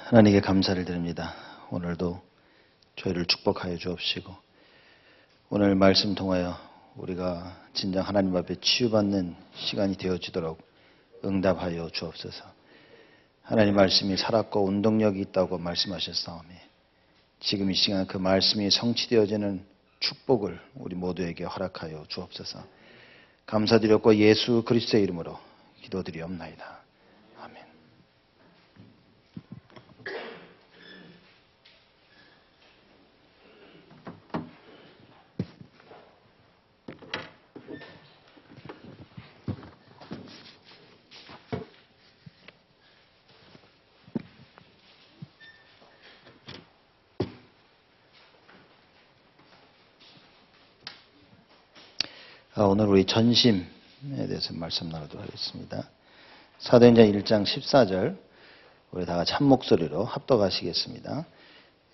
하나님께 감사를 드립니다. 오늘도 저희를 축복하여 주옵시고 오늘 말씀 통하여 우리가 진정 하나님 앞에 치유받는 시간이 되어지도록 응답하여 주옵소서. 하나님 말씀이 살았고 운동력이 있다고 말씀하셨사오니 지금 이 시간 그 말씀이 성취되어지는 축복을 우리 모두에게 허락하여 주옵소서. 감사드렸고 예수 그리스도의 이름으로 기도드리옵나이다. 아멘. 오늘 우리 전심에 대해서 말씀 나누도록 하겠습니다. 사도행전 1장 14절 우리 다 같이 한 목소리로 합독하시겠습니다.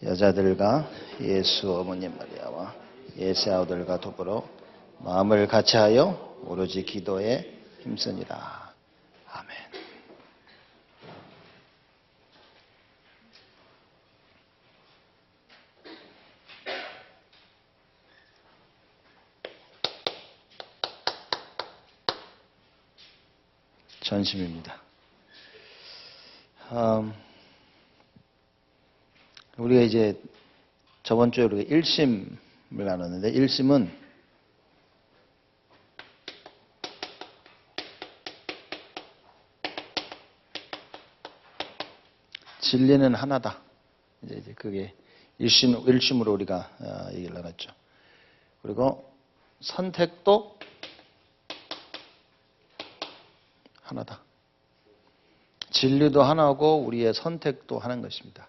여자들과 예수 어머님 마리아와 예수 아우들과 더불어 마음을 같이하여 오로지 기도에 힘쓰니라. 아멘. 전심입니다. 우리가 이제 저번 주에 우리가 1심을 나눴는데 1심은 진리는 하나다. 이제 그게 1심으로 우리가 얘기를 나눴죠. 그리고 선택도 하나다. 진리도 하나고 우리의 선택도 하나인 것입니다.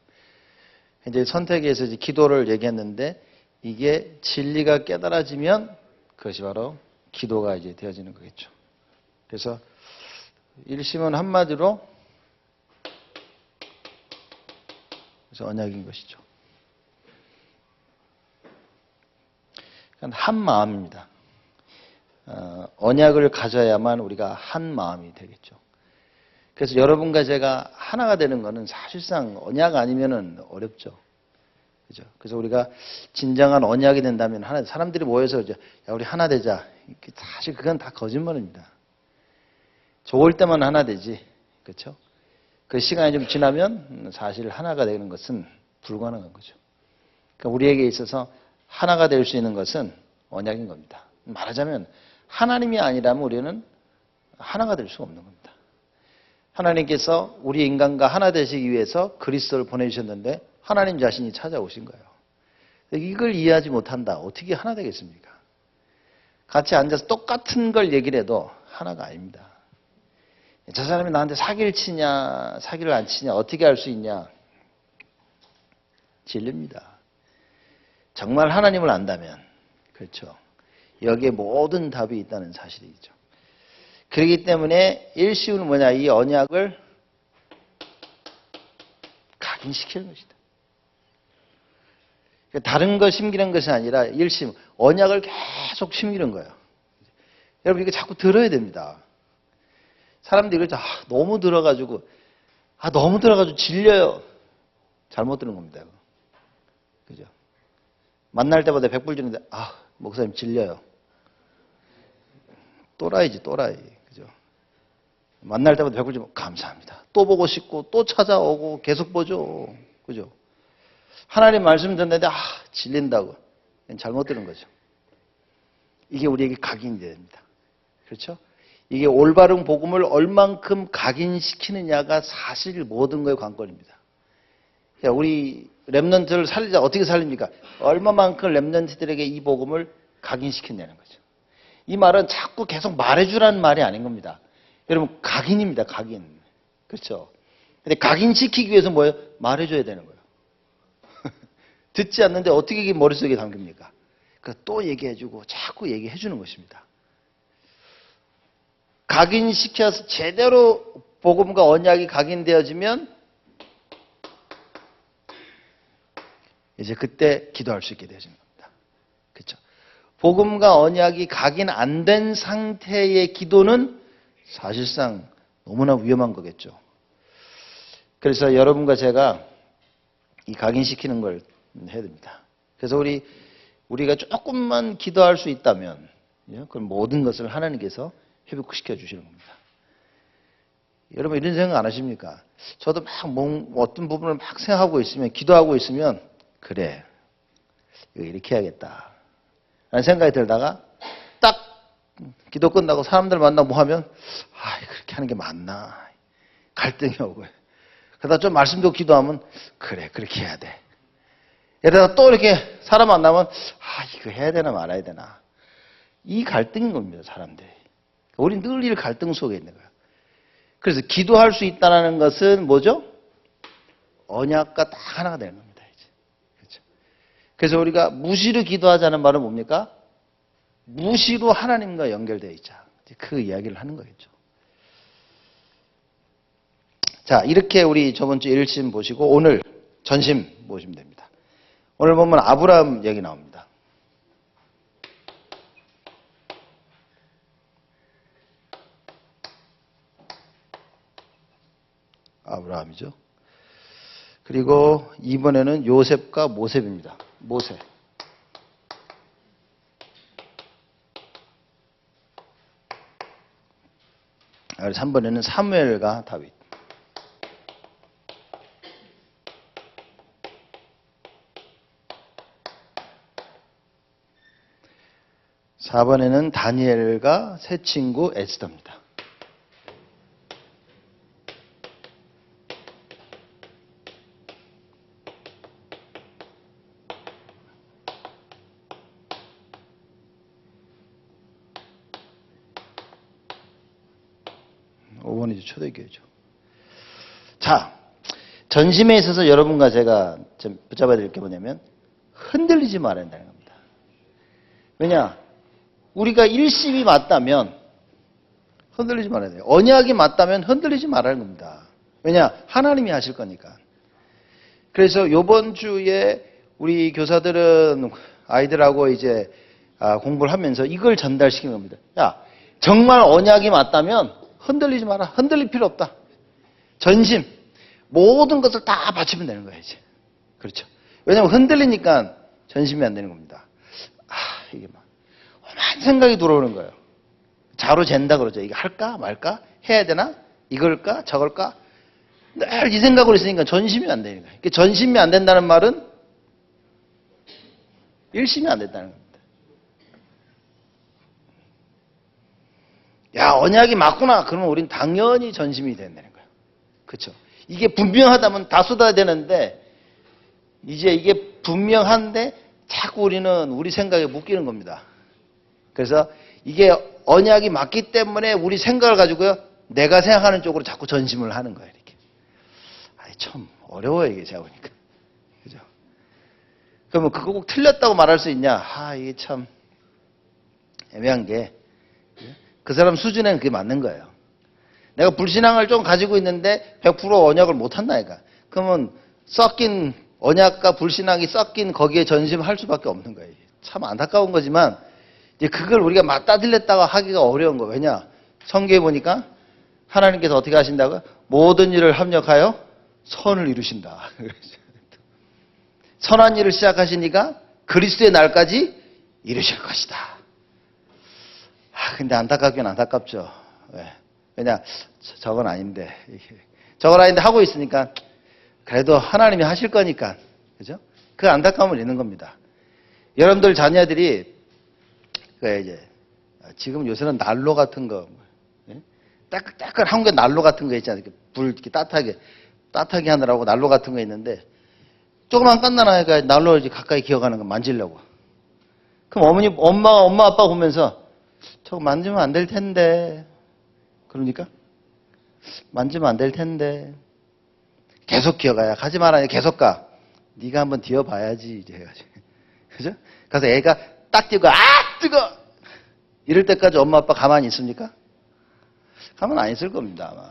이제 선택에서 이제 기도를 얘기했는데 이게 진리가 깨달아지면 그것이 바로 기도가 이제 되어지는 거겠죠. 그래서 일심은 한마디로 그래서 언약인 것이죠. 그러니까 한 마음입니다. 언약을 가져야만 우리가 한 마음이 되겠죠. 그래서 여러분과 제가 하나가 되는 것은 사실상 언약 아니면은 어렵죠. 그죠? 그래서 우리가 진정한 언약이 된다면 하나, 사람들이 모여서 이제 야, 우리 하나 되자. 사실 그건 다 거짓말입니다. 좋을 때만 하나 되지. 그렇죠? 그 시간이 좀 지나면 사실 하나가 되는 것은 불가능한 거죠. 그러니까 우리에게 있어서 하나가 될 수 있는 것은 언약인 겁니다. 말하자면 하나님이 아니라면 우리는 하나가 될 수가 없는 겁니다. 하나님께서 우리 인간과 하나 되시기 위해서 그리스도를 보내주셨는데 하나님 자신이 찾아오신 거예요. 이걸 이해하지 못한다. 어떻게 하나 되겠습니까? 같이 앉아서 똑같은 걸 얘기를 해도 하나가 아닙니다. 저 사람이 나한테 사기를 치냐 사기를 안 치냐 어떻게 알 수 있냐. 진리입니다. 정말 하나님을 안다면 그렇죠. 여기에 모든 답이 있다는 사실이죠. 그렇기 때문에 일심은 뭐냐? 이 언약을 각인시키는 것이다. 다른 거 심기는 것이 아니라 일심, 언약을 계속 심기는 거예요. 여러분 이거 자꾸 들어야 됩니다. 사람들이 그러죠. 너무 들어가지고 질려요. 잘못 들은 겁니다. 그죠? 만날 때마다 100불 주는데 목사님 질려요. 또라이지 또라이. 그죠? 만날 때마다 100불 주면 감사합니다. 또 보고 싶고 또 찾아오고 계속 보죠. 그죠? 하나님 말씀 듣는데 질린다고. 잘못 들은 거죠. 이게 우리에게 각인이 됩니다. 그렇죠? 이게 올바른 복음을 얼만큼 각인시키느냐가 사실 모든 거의 관건입니다. 그러니까 우리 렘넌트를 살리자 어떻게 살립니까? 얼마만큼 렘넌트들에게 이 복음을 각인시킨다는 거죠. 이 말은 자꾸 계속 말해주라는 말이 아닌 겁니다. 여러분 각인입니다. 각인. 그렇죠? 근데 각인시키기 위해서 뭐예요? 말해줘야 되는 거예요. 듣지 않는데 어떻게 이게 머릿속에 담깁니까? 그러니까 또 얘기해주고 자꾸 얘기해주는 것입니다. 각인시켜서 제대로 복음과 언약이 각인되어지면 이제 그때 기도할 수 있게 되어지는 겁니다. 그렇죠? 복음과 언약이 각인 안 된 상태의 기도는 사실상 너무나 위험한 거겠죠. 그래서 여러분과 제가 이 각인시키는 걸 해야 됩니다. 그래서 우리가 조금만 기도할 수 있다면 그 모든 것을 하나님께서 회복시켜 주시는 겁니다. 여러분 이런 생각 안 하십니까? 저도 막 어떤 부분을 막 생각하고 있으면 기도하고 있으면 그래 이거 이렇게 해야겠다 라는 생각이 들다가 딱 기도 끝나고 사람들 만나고 뭐 하면 그렇게 하는 게 맞나 갈등이 오고 그러다 좀 말씀 듣고 기도하면 그래 그렇게 해야 돼 이러다가 또 이렇게 사람 만나면 이거 해야 되나 말아야 되나 이 갈등인 겁니다. 사람들이 우린 늘 이 갈등 속에 있는 거예요. 그래서 기도할 수 있다는 것은 뭐죠? 언약과 딱 하나가 되는 겁니다. 이제. 그렇죠? 그래서 우리가 무시로 기도하자는 말은 뭡니까? 무시로 하나님과 연결되어 있자. 그 이야기를 하는 거겠죠. 자, 이렇게 우리 저번 주 일심 보시고 오늘 전심 보시면 됩니다. 오늘 보면 아브라함 얘기 나옵니다. 아브라함이죠. 그리고 이번에는 요셉과 모셉입니다. 모세. 그래서 3번에는 사무엘과 다윗. 4번에는 다니엘과 새 친구 에스더입니다. 초대교회죠. 자, 전심에 있어서 여러분과 제가 좀 붙잡아야 될 게 뭐냐면 흔들리지 말아야 된다는 겁니다. 왜냐? 우리가 일심이 맞다면 흔들리지 말아야 돼요. 언약이 맞다면 흔들리지 말아야 겁니다. 왜냐? 하나님이 하실 거니까. 그래서 이번 주에 우리 교사들은 아이들하고 이제 공부를 하면서 이걸 전달시키는 겁니다. 야, 정말 언약이 맞다면 흔들리지 마라. 흔들릴 필요 없다. 전심, 모든 것을 다 바치면 되는 거예요, 이제. 그렇죠. 왜냐하면 흔들리니까 전심이 안 되는 겁니다. 이게 막, 험한 생각이 들어오는 거예요. 자로 잰다 그러죠. 이게 할까, 말까? 해야 되나? 이걸까, 저걸까? 늘 이 생각으로 있으니까 전심이 안 되는 거예요. 전심이 안 된다는 말은 일심이 안 된다는 겁니다. 야, 언약이 맞구나. 그러면 우린 당연히 전심이 된다는 거예요. 그렇죠? 이게 분명하다면 다 쏟아야 되는데 이제 이게 분명한데 자꾸 우리는 우리 생각에 묶이는 겁니다. 그래서 이게 언약이 맞기 때문에 우리 생각을 가지고요. 내가 생각하는 쪽으로 자꾸 전심을 하는 거예요. 이렇게. 참 어려워요. 이게 제가 보니까. 그죠? 그러면 그거 꼭 틀렸다고 말할 수 있냐? 이게 참 애매한 게 그 사람 수준에는 그게 맞는 거예요. 내가 불신앙을 좀 가지고 있는데 100% 언약을 못 한다니까. 그러면 섞인 언약과 불신앙이 섞인 거기에 전심할 수밖에 없는 거예요. 참 안타까운 거지만 이제 그걸 우리가 맞다 틀렸다고 하기가 어려운 거예요. 왜냐? 성경에 보니까 하나님께서 어떻게 하신다고요? 모든 일을 합력하여 선을 이루신다. 선한 일을 시작하시니까 그리스도의 날까지 이루실 것이다. 근데 안타깝긴 안타깝죠. 왜? 왜냐? 저건 아닌데. 저건 아닌데 하고 있으니까 그래도 하나님이 하실 거니까. 그죠? 그 안타까움을 있는 겁니다. 여러분들 자녀들이 이제 지금 요새는 난로 같은 거 따끈따끈 한국에 난로 같은 거 있잖아요. 불 이렇게 따뜻하게 하느라고 난로 같은 거 있는데 조그만 깐난아이가 난로 이제 가까이 기어가는 거 만지려고. 그럼 엄마 아빠 보면서 저거 만지면 안 될 텐데. 그러니까 만지면 안 될 텐데. 계속 기어가야 가지 말아요. 계속 가. 네가 한번 뒤어봐야지 이제 해가지고. 그죠? 그래서 애가 딱 뛰고 뜨거. 이럴 때까지 엄마 아빠 가만히 있습니까? 가만 안 있을 겁니다 아마.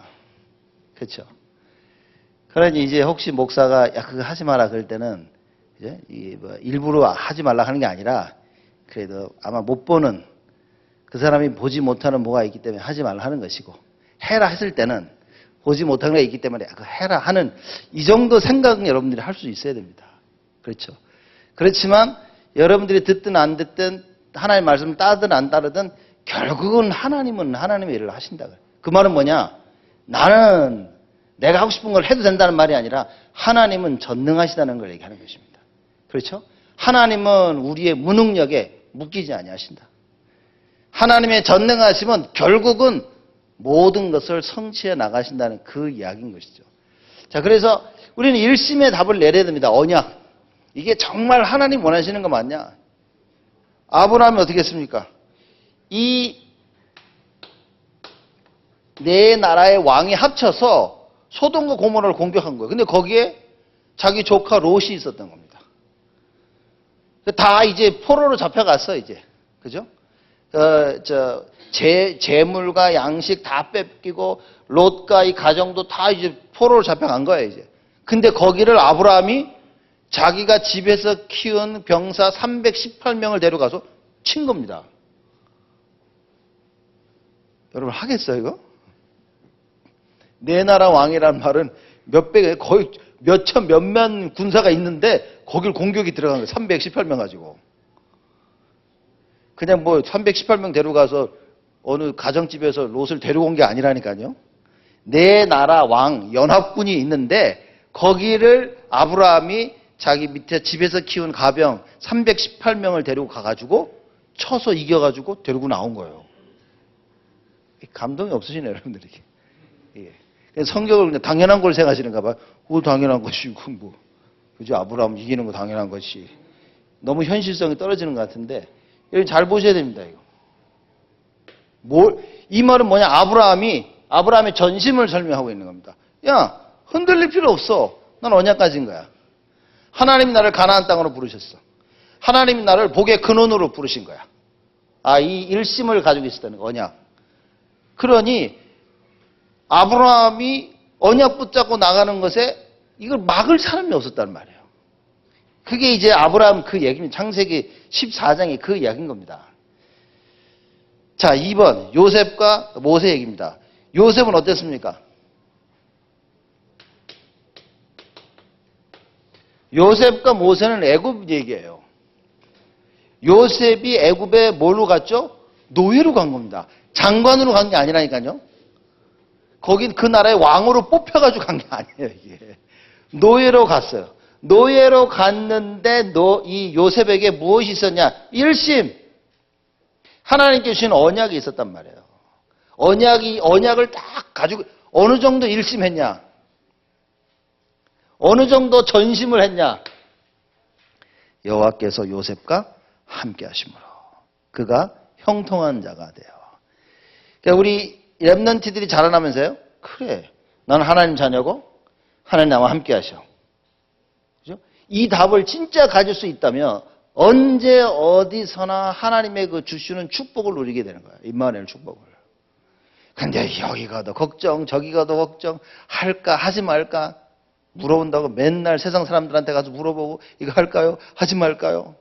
그렇죠? 그러니 이제 혹시 목사가 그거 하지 마라 그럴 때는 이제 일부러 하지 말라 하는 게 아니라 그래도 아마 못 보는 그 사람이 보지 못하는 뭐가 있기 때문에 하지 말라 하는 것이고 해라 했을 때는 보지 못하는 게 있기 때문에 그거 해라 하는 이 정도 생각은 여러분들이 할 수 있어야 됩니다. 그렇죠. 그렇지만 여러분들이 듣든 안 듣든 하나님의 말씀을 따르든 안 따르든 결국은 하나님은 하나님의 일을 하신다. 그 말은 뭐냐? 나는 내가 하고 싶은 걸 해도 된다는 말이 아니라 하나님은 전능하시다는 걸 얘기하는 것입니다. 그렇죠? 하나님은 우리의 무능력에 묶이지 아니하신다. 하나님의 전능하심은 결국은 모든 것을 성취해 나가신다는 그 이야기인 것이죠. 자, 그래서 우리는 일심의 답을 내려야 됩니다. 언약. 이게 정말 하나님 원하시는 거 맞냐? 아브라함이 어떻게 했습니까? 이 네 나라의 왕이 합쳐서 소돔과 고모라를 공격한 거예요. 근데 거기에 자기 조카 롯이 있었던 겁니다. 다 이제 포로로 잡혀갔어, 이제. 그죠? 재물과 양식 다 뺏기고, 롯과 이 가정도 다 이제 포로로 잡혀간 거예요, 이제. 근데 거기를 아브라함이 자기가 집에서 키운 병사 318명을 데려가서 친 겁니다. 여러분 하겠어요, 이거? 네 나라 왕이라는 말은 거의 몇천, 몇만 군사가 있는데 거길 공격이 들어간 거예요. 318명 가지고. 그냥 뭐 318명 데려가서 어느 가정집에서 롯을 데려온 게 아니라니까요. 네 나라 왕, 연합군이 있는데 거기를 아브라함이 자기 밑에 집에서 키운 가병 318명을 데리고 가가지고 쳐서 이겨가지고 데리고 나온 거예요. 감동이 없으시네요, 여러분들이. 예. 성경을 그냥 당연한 걸 생각하시는가 봐요. 그거 당연한 것이고, 뭐. 그죠? 아브라함 이기는 거 당연한 것이. 너무 현실성이 떨어지는 것 같은데, 여러분 잘 보셔야 됩니다, 이거. 이 말은 뭐냐? 아브라함의 전심을 설명하고 있는 겁니다. 야, 흔들릴 필요 없어. 난 언약 가진 거야. 하나님이 나를 가나안 땅으로 부르셨어. 하나님이 나를 복의 근원으로 부르신 거야. 이 일심을 가지고 있었다는 거, 언약. 그러니 아브라함이 언약 붙잡고 나가는 것에 이걸 막을 사람이 없었단 말이에요. 그게 이제 아브라함 그 얘기입니다. 창세기 14장의 그 이야기인 겁니다. 자, 2번 요셉과 모세 얘기입니다. 요셉은 어땠습니까? 요셉과 모세는 애굽 얘기예요. 요셉이 애굽에 뭘로 갔죠? 노예로 간 겁니다. 장관으로 간 게 아니라니까요. 거긴 그 나라의 왕으로 뽑혀가지고 간 게 아니에요, 이게. 노예로 갔어요. 노예로 갔는데 이 요셉에게 무엇이 있었냐? 일심. 하나님께 주신 언약이 있었단 말이에요. 언약을 딱 가지고 어느 정도 일심했냐? 어느 정도 전심을 했냐? 여호와께서 요셉과 함께 하심으로 그가 형통한 자가 돼요. 그러니까 우리 렘넌트들이 자라나면서요. 그래, 나는 하나님 자녀고 하나님 나와 함께 하셔. 그죠? 이 답을 진짜 가질 수 있다면 언제 어디서나 하나님의 그 주시는 축복을 누리게 되는 거예요. 임마누엘 축복을. 근데 여기 가도 걱정, 저기 가도 걱정, 할까 하지 말까 물어본다고 맨날 세상 사람들한테 가서 물어보고 이거 할까요? 하지 말까요?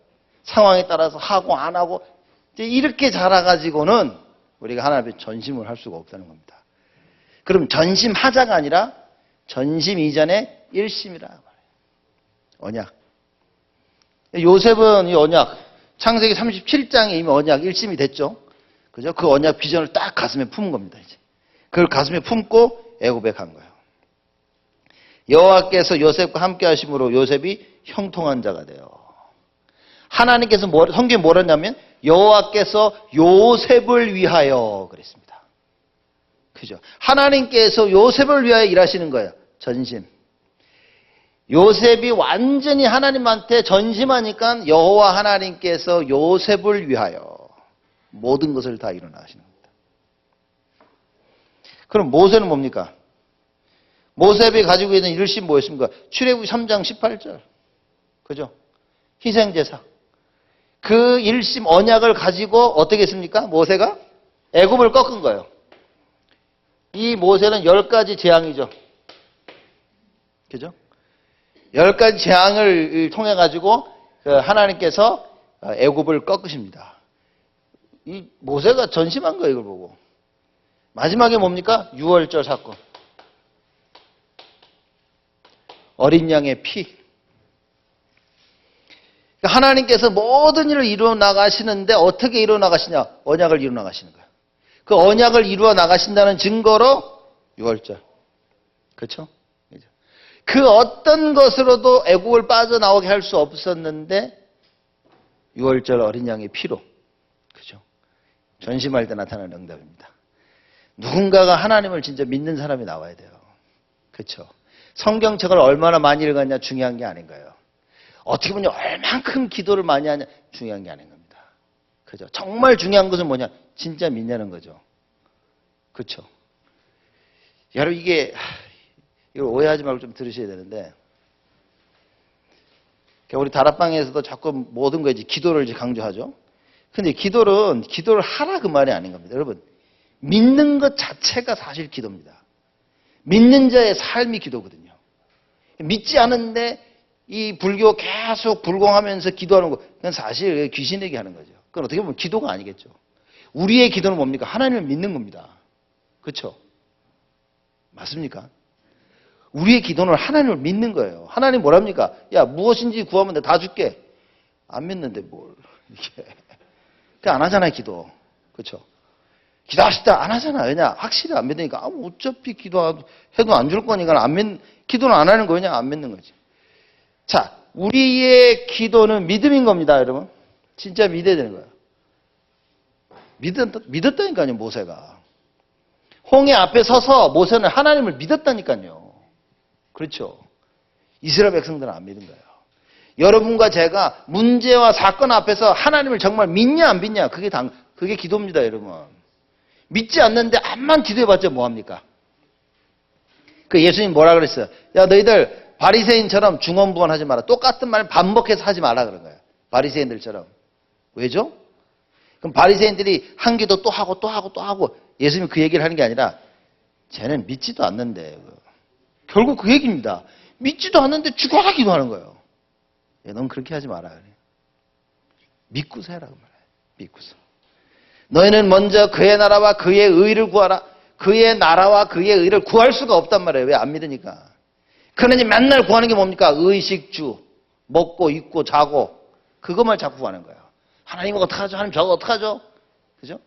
상황에 따라서 하고 안 하고 이제 이렇게 자라가지고는 우리가 하나님의 전심을 할 수가 없다는 겁니다. 그럼 전심하자가 아니라 전심 이전에 일심이라 말이에요. 언약. 요셉은 이 언약, 창세기 37장에 이미 언약 일심이 됐죠. 그죠? 그 언약 비전을 딱 가슴에 품은 겁니다, 이제. 그걸 가슴에 품고 애굽에 간 거예요. 여호와께서 요셉과 함께 하심으로 요셉이 형통한 자가 돼요. 하나님께서 성경에 뭐라 했냐면 여호와께서 요셉을 위하여 그랬습니다. 그죠? 하나님께서 요셉을 위하여 일하시는 거예요. 전심. 요셉이 완전히 하나님한테 전심하니까 여호와 하나님께서 요셉을 위하여 모든 것을 다 일어나시는 겁니다. 그럼 모세는 뭡니까? 모세가 가지고 있는 일심 뭐였습니까? 출애굽기 3장 18절. 그죠? 희생제사. 그 일심 언약을 가지고 어떻게 했습니까? 모세가 애굽을 꺾은 거예요. 이 모세는 10가지 재앙이죠. 그죠? 10가지 재앙을 통해 가지고 하나님께서 애굽을 꺾으십니다. 이 모세가 전심한 거예요, 이걸 보고. 마지막에 뭡니까? 유월절 사건. 어린 양의 피. 하나님께서 모든 일을 이루어 나가시는데 어떻게 이루어 나가시냐? 언약을 이루어 나가시는 거예요. 그 언약을 이루어 나가신다는 증거로 6월절. 그렇죠? 그 어떤 것으로도 애국을 빠져나오게 할 수 없었는데 6월절 어린 양의 피로. 그죠? 전심할 때 나타나는 응답입니다. 누군가가 하나님을 진짜 믿는 사람이 나와야 돼요. 그렇죠? 성경책을 얼마나 많이 읽었냐 중요한 게 아닌 거예요. 어떻게 보면 얼만큼 기도를 많이 하냐 중요한 게 아닌 겁니다. 그죠? 정말 중요한 것은 뭐냐? 진짜 믿냐는 거죠. 그렇죠? 여러분 이게 이걸 오해하지 말고 좀 들으셔야 되는데 우리 다락방에서도 자꾸 모든 거에 기도를 강조하죠. 근데 기도를 하라 그 말이 아닌 겁니다. 여러분 믿는 것 자체가 사실 기도입니다. 믿는 자의 삶이 기도거든요. 믿지 않은데 이 불교 계속 불공하면서 기도하는 거 그건 사실 귀신에게 하는 거죠. 그건 어떻게 보면 기도가 아니겠죠. 우리의 기도는 뭡니까? 하나님을 믿는 겁니다. 그렇죠? 맞습니까? 우리의 기도는 하나님을 믿는 거예요. 하나님 뭐랍니까? 야 무엇인지 구하면 내가 다 줄게. 안 믿는데 뭘 이렇게 그냥 안 하잖아요 기도. 그렇죠? 기도하시다 안 하잖아. 왜냐? 확실히 안 믿으니까 어차피 기도해도 안 줄 거니까 기도는 안 하는 거냐? 안 믿는 거지. 자, 우리의 기도는 믿음인 겁니다, 여러분. 진짜 믿어야 되는 거예요. 믿었다니까요, 모세가. 홍해 앞에 서서 모세는 하나님을 믿었다니까요. 그렇죠. 이스라엘 백성들은 안 믿은 거예요. 여러분과 제가 문제와 사건 앞에서 하나님을 정말 믿냐 안 믿냐 그게 기도입니다, 여러분. 믿지 않는데 암만 기도해봤자 뭐합니까? 그 예수님 뭐라 그랬어요? 야 너희들 바리새인처럼 중언부언하지 마라. 똑같은 말 반복해서 하지 마라 그런 거예요. 바리새인들처럼. 왜죠? 그럼 바리새인들이 한 기도 또 하고 또 하고 또 하고 예수님이 그 얘기를 하는 게 아니라 쟤는 믿지도 않는데 결국 그 얘기입니다. 믿지도 않는데 죽어라 기도하는 거예요. 야, 넌 그렇게 하지 마라. 그래. 믿고서 해라 그 말이에요. 믿고서. 너희는 먼저 그의 나라와 그의 의를 구하라. 그의 나라와 그의 의를 구할 수가 없단 말이에요. 왜 안 믿으니까. 그러니 맨날 구하는 게 뭡니까? 의식주. 먹고 입고 자고. 그것만 자꾸 구하는 거예요. 하나님 어떡하죠? 하나님 저거 어떡하죠? 그죠?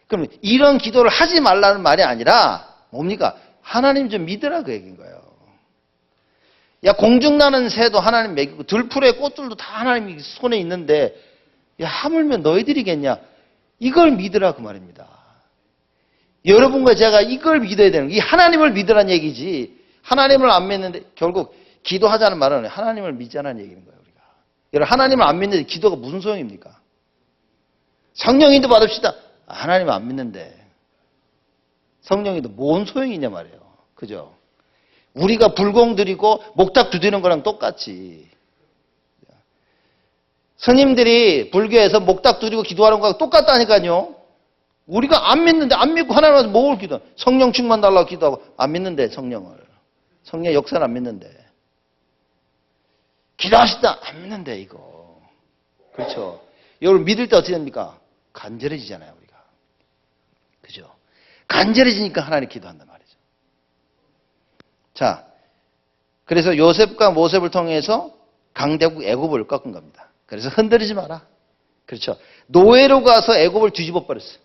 그럼 이런 기도를 하지 말라는 말이 아니라 뭡니까? 하나님 좀 믿으라 그 얘기인 거예요. 야 공중나는 새도 하나님 먹이고 들풀의 꽃들도 다 하나님 손에 있는데 야 하물며 너희들이겠냐? 이걸 믿으라 그 말입니다. 여러분과 제가 이걸 믿어야 되는 거예요. 이 하나님을 믿으라는 얘기지. 하나님을 안 믿는데 결국 기도하자는 말은 하나님을 믿자는 얘기인 거예요. 우리가. 여러분 하나님을 안 믿는데 기도가 무슨 소용입니까? 성령인도 받읍시다. 하나님을 안 믿는데 성령인도 뭔 소용이 있냐 말이에요. 그죠? 우리가 불공 드리고 목탁 두드리는 거랑 똑같지. 스님들이 불교에서 목탁 두드리고 기도하는 거랑 똑같다니까요. 우리가 안 믿는데 안 믿고 하나님한테 뭘 기도? 성령 충만 달라고 기도하고 안 믿는데 성령의 역사를 안 믿는데 기도하시다 안 믿는데 이거 그렇죠? 이걸 믿을 때 어떻게 됩니까? 간절해지잖아요 우리가 그죠? 간절해지니까 하나님 기도한단 말이죠. 자, 그래서 요셉과 모셉을 통해서 강대국 애굽을 꺾은 겁니다. 그래서 흔들리지 마라. 그렇죠? 노예로 가서 애굽을 뒤집어 버렸어요.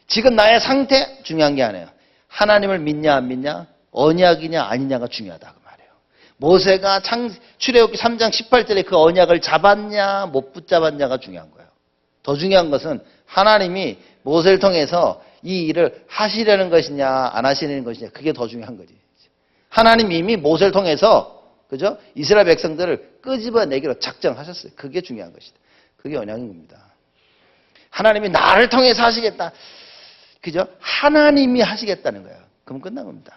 지금 나의 상태 중요한 게 아니에요. 하나님을 믿냐 안 믿냐, 언약이냐 아니냐가 중요하다 그 말이에요. 모세가 출애굽기 3장 18절에 그 언약을 잡았냐 못 붙잡았냐가 중요한 거예요. 더 중요한 것은 하나님이 모세를 통해서 이 일을 하시려는 것이냐 안 하시려는 것이냐 그게 더 중요한 거지. 하나님이 이미 모세를 통해서 그죠? 이스라엘 백성들을 끄집어내기로 작정하셨어요. 그게 중요한 것이다. 그게 언약인 겁니다. 하나님이 나를 통해서 하시겠다. 그죠? 하나님이 하시겠다는 거예요. 그럼 끝난 겁니다.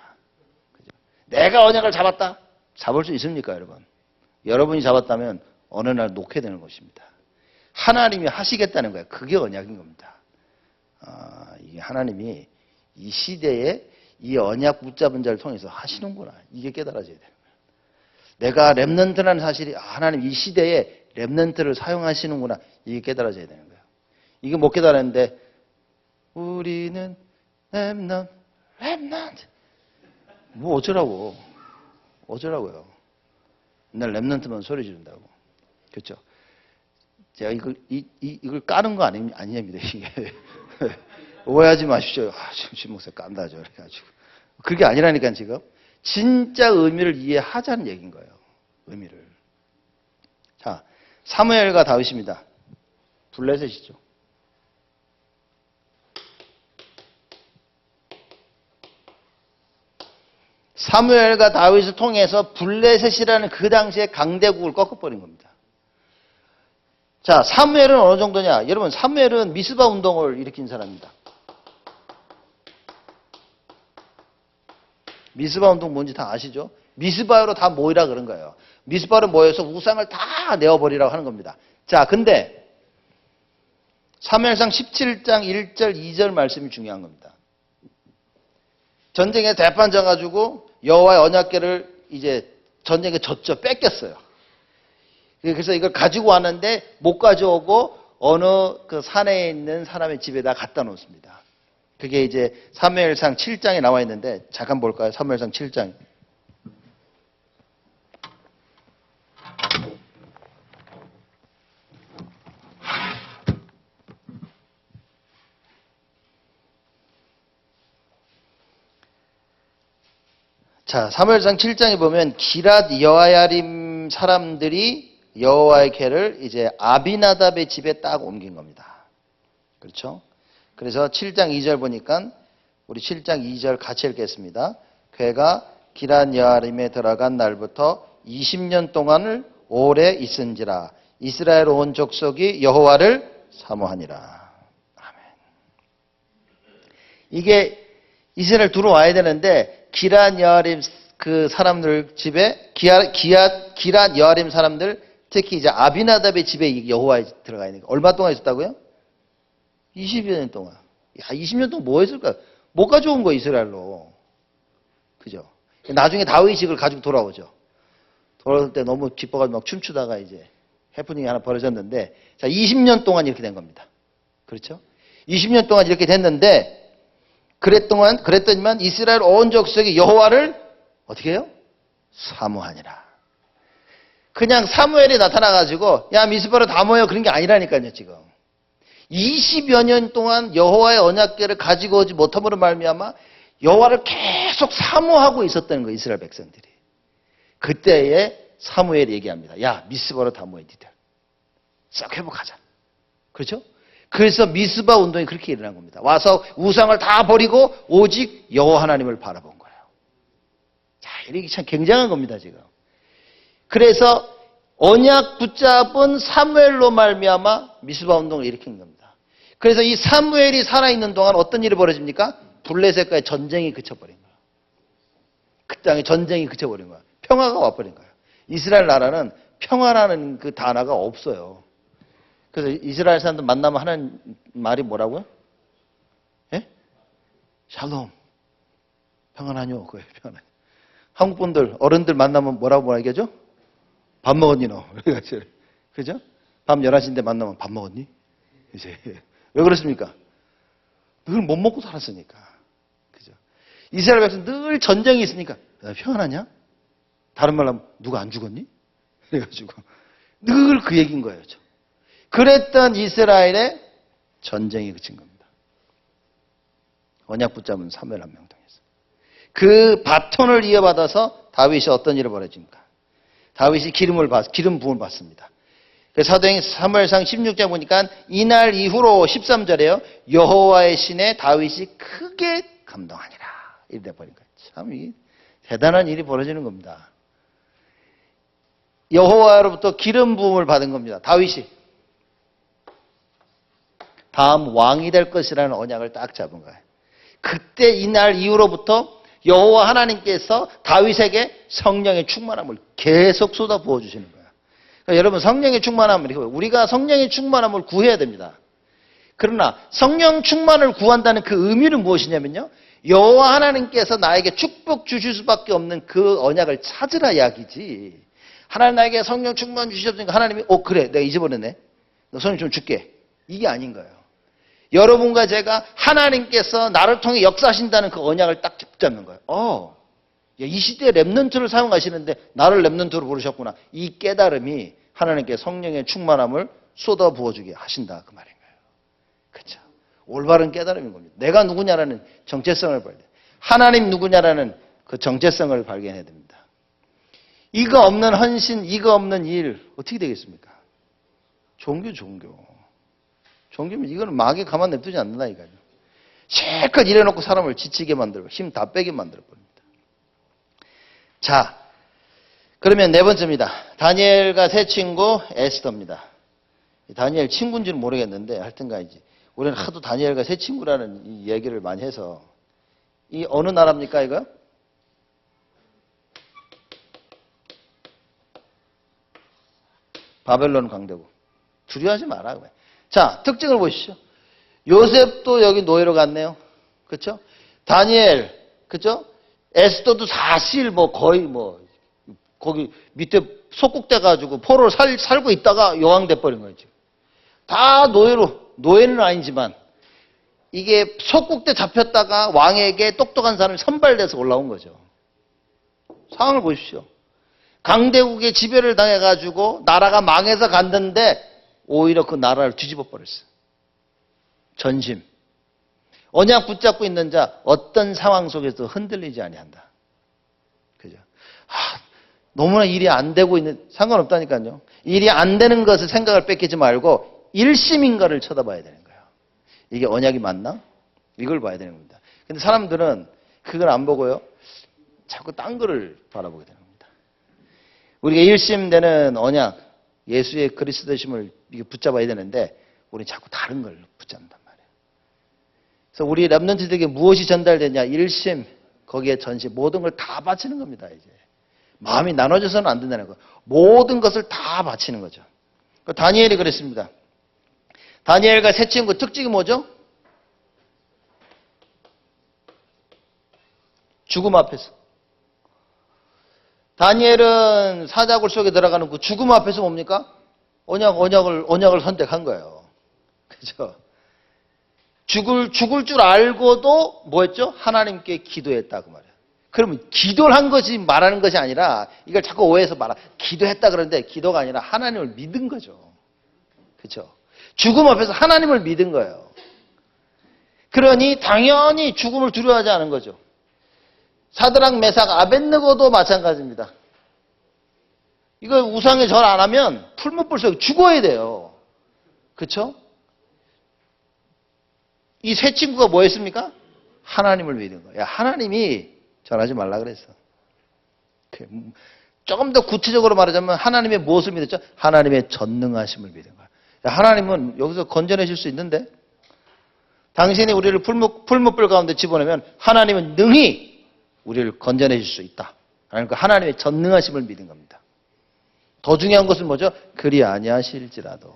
그죠? 내가 언약을 잡았다. 잡을 수 있습니까, 여러분? 여러분이 잡았다면 어느 날 놓게 되는 것입니다. 하나님이 하시겠다는 거예요. 그게 언약인 겁니다. 이게 하나님이 이 시대에 이 언약 붙잡은 자를 통해서 하시는구나. 이게 깨달아져야 되는 거예요. 내가 렘넌트라는 사실이 하나님 이 시대에 렘넌트를 사용하시는구나. 이게 깨달아져야 되는 거예요. 이게 못 깨달았는데 우리는 렘넌트 뭐 어쩌라고요. 옛날 랩런트만 소리 지른다고. 그렇죠? 제가 이걸 까는 거 아닙니다. 이게. 오해하지 마십시오. 지금 목사 깐다, 저. 그래가지고. 그게 아니라니까, 지금. 진짜 의미를 이해하자는 얘기인 거예요. 의미를. 자, 사무엘과 다윗입니다. 블레셋이죠. 사무엘과 다윗을 통해서 블레셋이라는 그 당시의 강대국을 꺾어버린 겁니다. 자, 사무엘은 어느 정도냐? 여러분, 사무엘은 미스바 운동을 일으킨 사람입니다. 미스바 운동 뭔지 다 아시죠? 미스바로 다 모이라 그런 거예요. 미스바로 모여서 우상을 다 내어버리라고 하는 겁니다. 자, 근데 사무엘상 17장 1절 2절 말씀이 중요한 겁니다. 전쟁에 대판 져가지고 여호와의 언약궤를 이제 전쟁에 졌죠. 뺏겼어요. 그래서 이걸 가지고 왔는데 못 가져오고 어느 그 산에 있는 사람의 집에다 갖다 놓습니다. 그게 이제 사무엘상 7장에 나와 있는데 잠깐 볼까요? 사무엘상 7장. 자, 사무엘상 7장에 보면 기랏 여아야림 사람들이 여호와의 궤를 이제 아비나답의 집에 딱 옮긴 겁니다. 그렇죠? 그래서 7장 2절 보니까 우리 7장 2절 같이 읽겠습니다. 궤가 기랏 여아림에 들어간 날부터 20년 동안을 오래 있은지라 이스라엘 온 족속이 여호와를 사모하니라. 아멘. 이게 이스라엘 들어와야 되는데 기랏 여아림 그 사람들 집에 기랏 여아림 사람들 특히 이제 아비나답의 집에 여호와에 들어가 있는 거 얼마 동안 있었다고요? 20여 년 동안. 야, 20년 동안 뭐 했을까? 못 가져온 거 이스라엘로. 그죠? 나중에 다윗이 그걸 가지고 돌아오죠. 돌아올 때 너무 기뻐가지고 막 춤추다가 이제 해프닝이 하나 벌어졌는데 자, 20년 동안 이렇게 된 겁니다. 그렇죠? 20년 동안 이렇게 됐는데 그랬더니만 이스라엘 온 족속이 여호와를 어떻게 해요? 사모하니라. 그냥 사무엘이 나타나가지고 야 미스바로 다 모여 그런 게 아니라니까요 지금. 20여 년 동안 여호와의 언약궤를 가지고 오지 못함으로 말미암아 여호와를 계속 사모하고 있었다는 거예요 이스라엘 백성들이. 그때에 사무엘이 얘기합니다. 야 미스바로 다 모여 니들. 싹 회복하자. 그렇죠? 그래서 미스바 운동이 그렇게 일어난 겁니다. 와서 우상을 다 버리고 오직 여호와 하나님을 바라본 거예요. 자, 이게 참 굉장한 겁니다, 지금. 그래서 언약 붙잡은 사무엘로 말미암아 미스바 운동을 일으킨 겁니다. 그래서 이 사무엘이 살아있는 동안 어떤 일이 벌어집니까? 블레셋과의 전쟁이 그쳐버린 거예요. 그 땅에 전쟁이 그쳐버린 거예요. 평화가 와버린 거예요. 이스라엘 나라는 평화라는 그 단어가 없어요. 그래서 이스라엘 사람들 만나면 하는 말이 뭐라고요? 예? 샬롬. 평안하뇨. 그거예요, 평안하뇨. 한국 분들, 어른들 만나면 뭐라고 얘기하죠? 밥 먹었니, 너? 그죠? 밤 11시인데 만나면 밥 먹었니? 이제. 왜 그렇습니까? 늘 못 먹고 살았으니까. 그죠? 이스라엘 백성 늘 전쟁이 있으니까, 평안하냐? 다른 말로 하면, 누가 안 죽었니? 그래가지고. 늘 그 얘기인 거예요. 그랬던 이스라엘의 전쟁이 그친 겁니다. 언약 붙잡은 사무엘 한 명 통해서. 그 바톤을 이어받아서 다윗이 어떤 일을 벌여집니까? 다윗이 기름 부음을 받습니다. 사도행 사무엘상 16장 보니까 이날 이후로 13절에요. 여호와의 신에 다윗이 크게 감동하니라. 이래 버린 거예요. 참 대단한 일이 벌어지는 겁니다. 여호와로부터 기름 부음을 받은 겁니다. 다윗이. 다음 왕이 될 것이라는 언약을 딱 잡은 거예요. 그때 이날 이후로부터 여호와 하나님께서 다윗에게 성령의 충만함을 계속 쏟아 부어 주시는 거예요. 그러니까 여러분 성령의 충만함을 우리가 성령의 충만함을 구해야 됩니다. 그러나 성령 충만을 구한다는 그 의미는 무엇이냐면요. 여호와 하나님께서 나에게 축복 주실 수밖에 없는 그 언약을 찾으라 이야기지. 하나님 나에게 성령 충만 주셨으니까 하나님이 그래 내가 잊어버렸네. 너 성령 좀 줄게. 이게 아닌 거예요. 여러분과 제가 하나님께서 나를 통해 역사하신다는 그 언약을 딱 붙잡는 거예요. 야, 이 시대에 렘넌트를 사용하시는데 나를 렘넌트로 부르셨구나. 이 깨달음이 하나님께 성령의 충만함을 쏟아 부어주게 하신다 그 말인 거예요. 그렇죠? 올바른 깨달음인 겁니다. 내가 누구냐라는 정체성을 발견. 하나님 누구냐라는 그 정체성을 발견해야 됩니다. 이거 없는 헌신, 이거 없는 일 어떻게 되겠습니까? 종교면 이거는 마귀 가만 냅두지 않는다 이거죠. 실컷 일해놓고 사람을 지치게 만들고 힘 다 빼게 만들어 버립니다. 자, 그러면 네 번째입니다. 다니엘과 세 친구 에스더입니다. 다니엘 친구인지는 모르겠는데 하여튼간이지. 우리는 하도 다니엘과 세 친구라는 이 얘기를 많이 해서 이 어느 나라입니까 이거? 바벨론 강대국. 두려워하지 마라. 자, 특징을 보시죠. 요셉도 여기 노예로 갔네요. 그렇죠? 다니엘, 그렇죠? 에스더도 사실 거의 거기 밑에 속국돼 가지고 포로를 살고 있다가 여왕 돼 버린 거지. 다 노예는 아니지만 이게 속국돼 잡혔다가 왕에게 똑똑한 사람이 선발돼서 올라온 거죠. 상황을 보십시오. 강대국의 지배를 당해가지고 나라가 망해서 갔는데 오히려 그 나라를 뒤집어 버렸어요. 전심. 언약 붙잡고 있는 자 어떤 상황 속에서 흔들리지 아니한다. 그죠? 너무나 일이 안 되고 있는 상관없다니까요. 일이 안 되는 것을 생각을 뺏기지 말고 일심인가를 쳐다봐야 되는 거예요. 이게 언약이 맞나? 이걸 봐야 되는 겁니다. 근데 사람들은 그걸 안 보고요. 자꾸 딴 거를 바라보게 되는 겁니다. 우리가 일심되는 언약, 예수의 그리스도심을 붙잡아야 되는데 우리는 자꾸 다른 걸 붙잡는단 말이에요. 그래서 우리 렘넌트들에게 무엇이 전달되냐? 일심, 거기에 전심, 모든 걸 다 바치는 겁니다. 이제 마음이 나눠져서는 안 된다는 거. 모든 것을 다 바치는 거죠. 다니엘이 그랬습니다. 다니엘과 세 친구 특징이 뭐죠? 죽음 앞에서. 다니엘은 사자굴 속에 들어가는 그 죽음 앞에서 뭡니까? 언약을 선택한 거예요. 그죠? 죽을 줄 알고도 뭐 했죠? 하나님께 기도했다 그 말이에요. 그러면 기도를 한 것이 말하는 것이 아니라 이걸 자꾸 오해해서 기도했다 그러는데 기도가 아니라 하나님을 믿은 거죠. 그렇죠? 죽음 앞에서 하나님을 믿은 거예요. 그러니 당연히 죽음을 두려워하지 않은 거죠. 사드락, 메삭, 아벳느고도 마찬가지입니다. 이거 우상에 절 안 하면 풀무불 죽어야 돼요. 그렇죠? 이 세 친구가 뭐 했습니까? 하나님을 믿은 거예요. 하나님이 절하지 말라 그랬어. 조금 더 구체적으로 말하자면 하나님의 무엇을 믿었죠? 하나님의 전능하심을 믿은 거예요. 하나님은 여기서 건져내실 수 있는데 당신이 우리를 풀무불 가운데 집어넣으면 하나님은 능히 우리를 건져내실 수 있다. 그러니까 하나님의 전능하심을 믿은 겁니다. 더 중요한 것은 뭐죠? 그리 아니하실지라도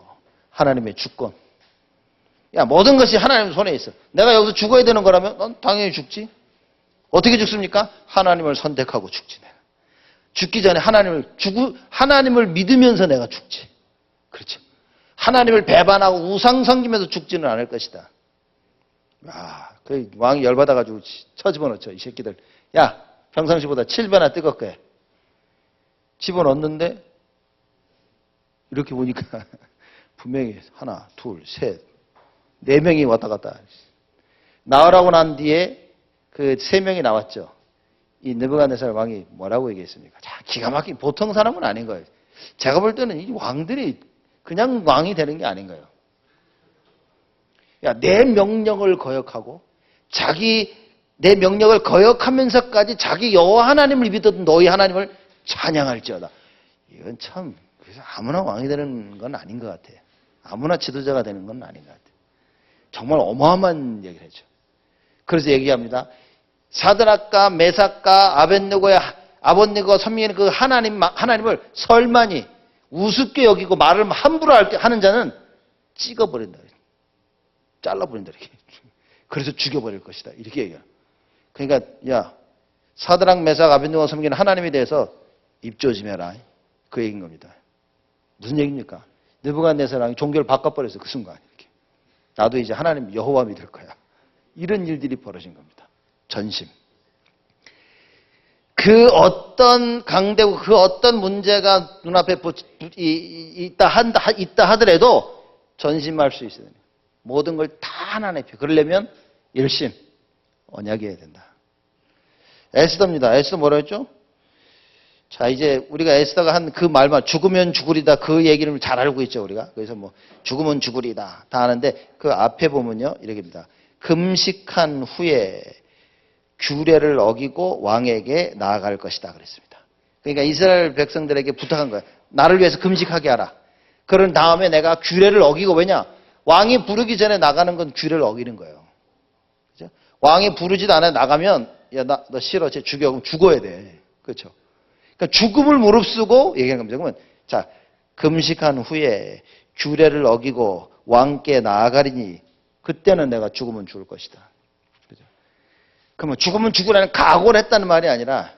하나님의 주권. 모든 것이 하나님 손에 있어. 내가 여기서 죽어야 되는 거라면 넌 당연히 죽지. 어떻게 죽습니까? 하나님을 선택하고 죽지 내가. 죽기 전에 하나님을 믿으면서 내가 죽지. 그렇죠. 하나님을 배반하고 우상 섬기면서 죽지는 않을 것이다. 그 왕이 열받아가지고 쳐집어넣죠. 이 새끼들. 야, 평상시보다 7배나 뜨겁게 해. 집어넣는데 이렇게 보니까 분명히 하나, 둘, 셋, 4명이 왔다 갔다. 나오라고 난 뒤에 그 3명이 나왔죠. 이 느부갓네살 왕이 뭐라고 얘기했습니까? 자, 기가 막힌 보통 사람은 아닌 거예요. 제가 볼 때는 이 왕들이 그냥 왕이 되는 게 아닌 거예요. 내 명령을 거역하고 내 명령을 거역하면서까지 자기 여호와 하나님을 믿었던 너희 하나님을 찬양할지어다. 이건 참 그래서 아무나 왕이 되는 건 아닌 것 같아요. 아무나 지도자가 되는 건 아닌 것 같아요. 정말 어마어마한 얘기를 하죠. 그래서 얘기합니다. 사드락과 메삭과 아벳느고가 섬기는 그 하나님을 설만이 우습게 여기고 말을 함부로 하는 자는 찍어버린다. 잘라버린다. 이렇게. 그래서 죽여버릴 것이다. 이렇게 얘기해요. 그러니까 사드락, 메삭, 아벳느고가 섬기는 하나님에 대해서 입 조심해라. 그 얘기인 겁니다. 무슨 얘기입니까? 느부갓네살 왕이 종교를 바꿔버려서 그 순간 이렇게. 나도 이제 하나님 여호와 믿을 거야. 이런 일들이 벌어진 겁니다. 전심. 그 어떤 강대국, 그 어떤 문제가 눈앞에 있다 하더라도 전심할 수 있어야 됩니다. 모든 걸 다 하나님의 표. 그러려면 열심, 언약이어야 된다. 에스더입니다. 에스더 뭐라 했죠? 자, 이제 우리가 에스더가 한 그 말만 죽으면 죽으리다 그 얘기를 잘 알고 있죠, 우리가. 그래서 뭐 죽으면 죽으리다 다 아는데 그 앞에 보면요, 이렇게입니다. 금식한 후에 규례를 어기고 왕에게 나아갈 것이다 그랬습니다. 그러니까 이스라엘 백성들에게 부탁한 거예요. 나를 위해서 금식하게 하라. 그런 다음에 내가 규례를 어기고, 왜냐? 왕이 부르기 전에 나가는 건 규례를 어기는 거예요. 그죠? 왕이 부르지도 않아 나가면, 야, 너 싫어. 쟤 죽여. 그럼 죽어야 돼. 그렇죠? 그러니까 죽음을 무릅쓰고 얘기하는 겁니다. 그러면, 자, 금식한 후에 규례를 어기고 왕께 나아가리니 그때는 내가 죽으면 죽을 것이다. 그죠? 그러면 죽으면 죽으라는 각오를 했다는 말이 아니라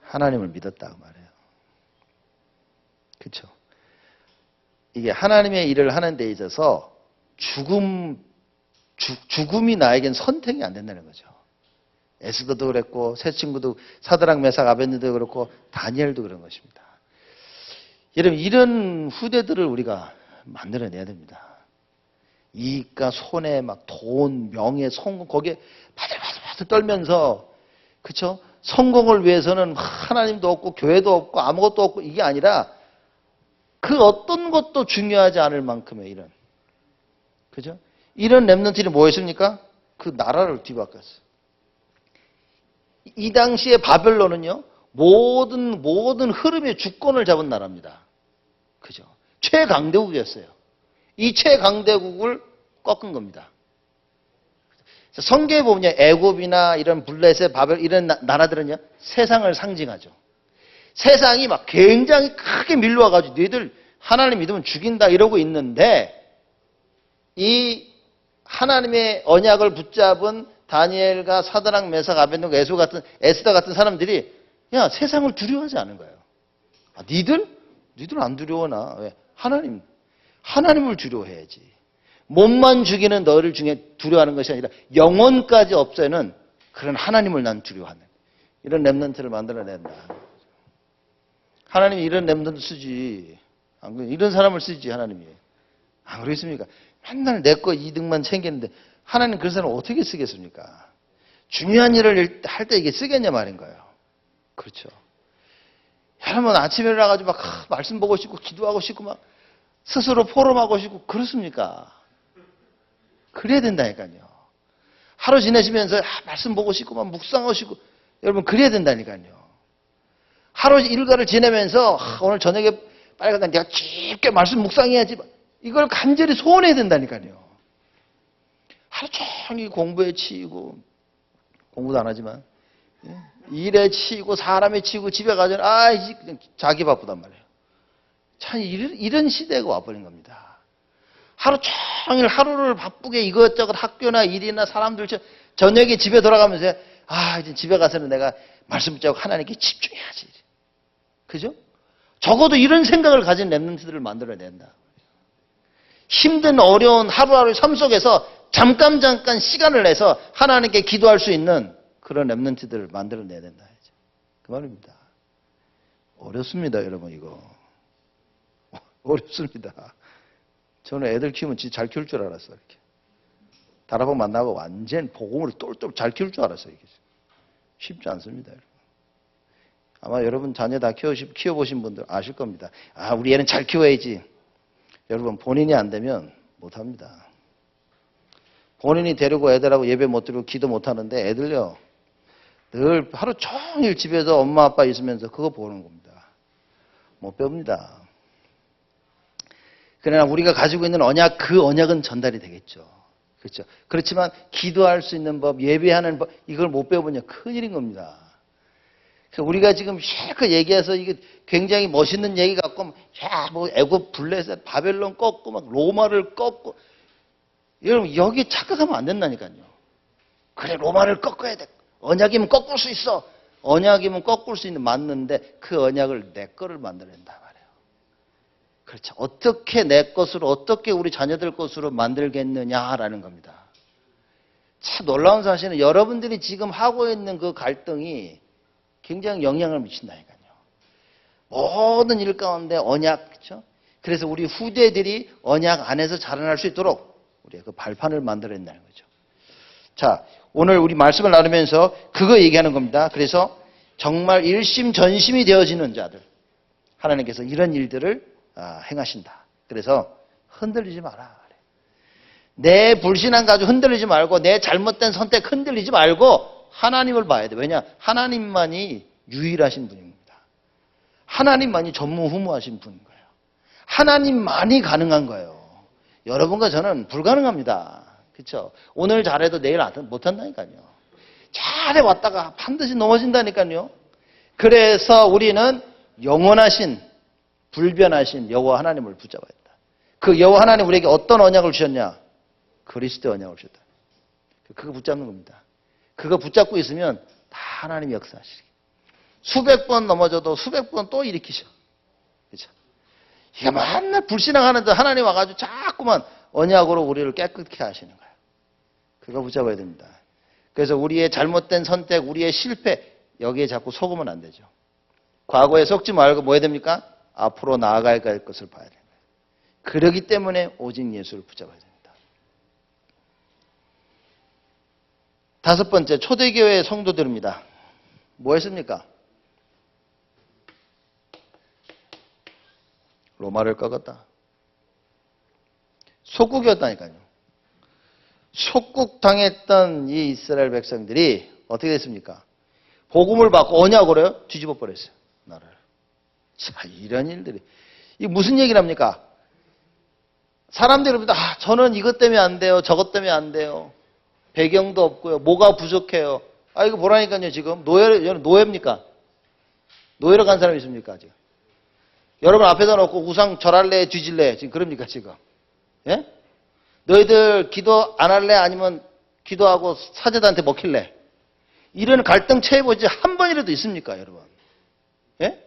하나님을 믿었다 그 말이에요. 그렇죠? 이게 하나님의 일을 하는 데 있어서 죽음이 나에겐 선택이 안 된다는 거죠. 에스더도 그랬고 새 친구도 사드락 메삭 아벳느고도 그렇고 다니엘도 그런 것입니다. 여러분, 이런 후대들을 우리가 만들어내야 됩니다. 이익과 손해, 막 돈, 명예, 성공, 거기에 바들바들 떨면서, 그쵸? 성공을 위해서는 하나님도 없고 교회도 없고 아무것도 없고 이게 아니라 그 어떤 것도 중요하지 않을 만큼의 이런, 그죠? 이런 렘넌트들이 뭐였습니까? 그 나라를 뒤바꿨어요. 이 당시에 바벨론은요, 모든 흐름의 주권을 잡은 나라입니다. 그죠? 최강대국이었어요. 이 최강대국을 꺾은 겁니다. 성경에 보면요, 애굽이나 이런 블레셋, 바벨 이런 나라들은요, 세상을 상징하죠. 세상이 막 굉장히 크게 밀려와가지고 너희들 하나님 믿으면 죽인다 이러고 있는데, 이 하나님의 언약을 붙잡은 다니엘과 사드락 메삭 아벳느고 에스더 같은 사람들이 야, 세상을 두려워하지 않은 거예요. 아, 니들 안 두려워나? 왜? 하나님을 두려워해야지. 몸만 죽이는 너를 두려워하는 것이 아니라 영혼까지 없애는 그런 하나님을 난 두려워하는 이런 렘넌트를 만들어낸다. 하나님이 이런 렘넌트 쓰지. 이런 사람을 쓰지 하나님이. 안 그러겠습니까? 맨날 내 거 이득만 챙기는데 하나님 그런 사람을 어떻게 쓰겠습니까? 중요한 일을 할 때 이게 쓰겠냐 말인 거예요. 그렇죠. 여러분 아침에 일어나가지고 막 말씀 보고 싶고 기도하고 싶고 막 스스로 포럼하고 싶고 그렇습니까? 그래야 된다니까요. 하루 지내시면서 말씀 보고 싶고 막 묵상하고 싶고 여러분 그래야 된다니까요. 하루 일과를 지내면서 오늘 저녁에 빨리 가서 내가 깊게 말씀 묵상해야지 이걸 간절히 소원해야 된다니까요. 하루 종일 공부에 치이고 공부도 안 하지만 일에 치이고 사람에 치이고 집에 가서는 그냥 자기 바쁘단 말이에요. 참 이런 시대가 와버린 겁니다. 하루 종일 하루를 바쁘게 이것저것 학교나 일이나 사람들 저녁에 집에 돌아가면서 이제 집에 가서는 내가 말씀 붙잡고 하나님께 집중해야지. 그죠? 적어도 이런 생각을 가진 렘넌트들을 만들어낸다. 힘든 어려운 하루하루의 삶 속에서 잠깐 시간을 내서 하나님께 기도할 수 있는 그런 렘넌트들을 만들어내야 된다. 그 말입니다. 어렵습니다, 여러분 이거. 어렵습니다. 저는 애들 키우면 진짜 잘 키울 줄 알았어요. 이렇게. 다락방 만나고 완전 복음을 똘똘 잘 키울 줄 알았어요. 이게. 쉽지 않습니다, 여러분. 아마 여러분 자녀 다 키워보신 분들 아실 겁니다. 우리 애는 잘 키워야지. 여러분 본인이 안 되면 못합니다. 본인이 데리고 애들하고 예배 못 드리고 기도 못 하는데 애들요. 늘 하루 종일 집에서 엄마 아빠 있으면서 그거 보는 겁니다. 못 배웁니다. 그러나 우리가 가지고 있는 언약, 그 언약은 전달이 되겠죠. 그렇죠. 그렇지만 기도할 수 있는 법, 예배하는 법, 이걸 못 배워보냐 큰일인 겁니다. 우리가 지금 실컷 얘기해서 이게 굉장히 멋있는 얘기 같고, 뭐 애굽, 블레셋, 바벨론 꺾고, 막 로마를 꺾고, 여러분 여기 착각하면 안 된다니까요. 그래 로마를 꺾어야 돼. 언약이면 꺾을 수 있어. 언약이면 꺾을 수 있는 맞는데 그 언약을 내 거를 만들어낸다 말이에요. 그렇죠. 어떻게 내 것으로 어떻게 우리 자녀들 것으로 만들겠느냐라는 겁니다. 참 놀라운 사실은 여러분들이 지금 하고 있는 그 갈등이 굉장히 영향을 미친다니까요. 모든 일 가운데 언약, 그렇죠? 그래서 우리 후대들이 언약 안에서 자라날 수 있도록 우리가 그 발판을 만들어낸다는 거죠. 자, 오늘 우리 말씀을 나누면서 그거 얘기하는 겁니다. 그래서 정말 일심전심이 되어지는 자들, 하나님께서 이런 일들을 행하신다. 그래서 흔들리지 마라. 내 불신앙 가지고 흔들리지 말고 내 잘못된 선택 흔들리지 말고 하나님을 봐야 돼. 왜냐? 하나님만이 유일하신 분입니다. 하나님만이 전무후무하신 분인 거예요. 하나님만이 가능한 거예요. 여러분과 저는 불가능합니다. 그렇죠? 오늘 잘해도 내일 못한다니까요. 잘해왔다가 반드시 넘어진다니까요. 그래서 우리는 영원하신 불변하신 여호와 하나님을 붙잡아야 된다. 그 여호와 하나님 우리에게 어떤 언약을 주셨냐? 그리스도의 언약을 주셨다. 그거 붙잡는 겁니다. 그거 붙잡고 있으면 다 하나님이 역사하시기. 수백 번 넘어져도 수백 번 또 일으키셔. 그렇죠? 이게 맨날 불신앙하는데 하나님 와가지고 자꾸만 언약으로 우리를 깨끗게 하시는 거예요. 그거 붙잡아야 됩니다. 그래서 우리의 잘못된 선택, 우리의 실패 여기에 자꾸 속으면 안 되죠. 과거에 속지 말고 뭐 해야 됩니까? 앞으로 나아갈 것을 봐야 됩니다. 그러기 때문에 오직 예수를 붙잡아야 됩니다. 다섯 번째, 초대교회 성도들입니다. 뭐 했습니까? 로마를 꺾었다. 속국이었다니까요. 속국당했던 이 이스라엘 백성들이 어떻게 됐습니까? 복음을 받고 언약으로요? 뒤집어 버렸어요. 나라를. 자, 이런 일들이. 이게 무슨 얘기를 합니까? 사람들이 저는 이것 때문에 안 돼요. 저것 때문에 안 돼요. 배경도 없고요. 뭐가 부족해요. 이거 보라니까요, 지금. 노예입니까? 노예로 간 사람이 있습니까, 지금? 여러분 앞에다 놓고 우상 절할래, 뒤질래? 지금 그럽니까, 지금? 예? 너희들 기도 안 할래? 아니면 기도하고 사제들한테 먹힐래? 이런 갈등 체해보지 한 번이라도 있습니까, 여러분? 예?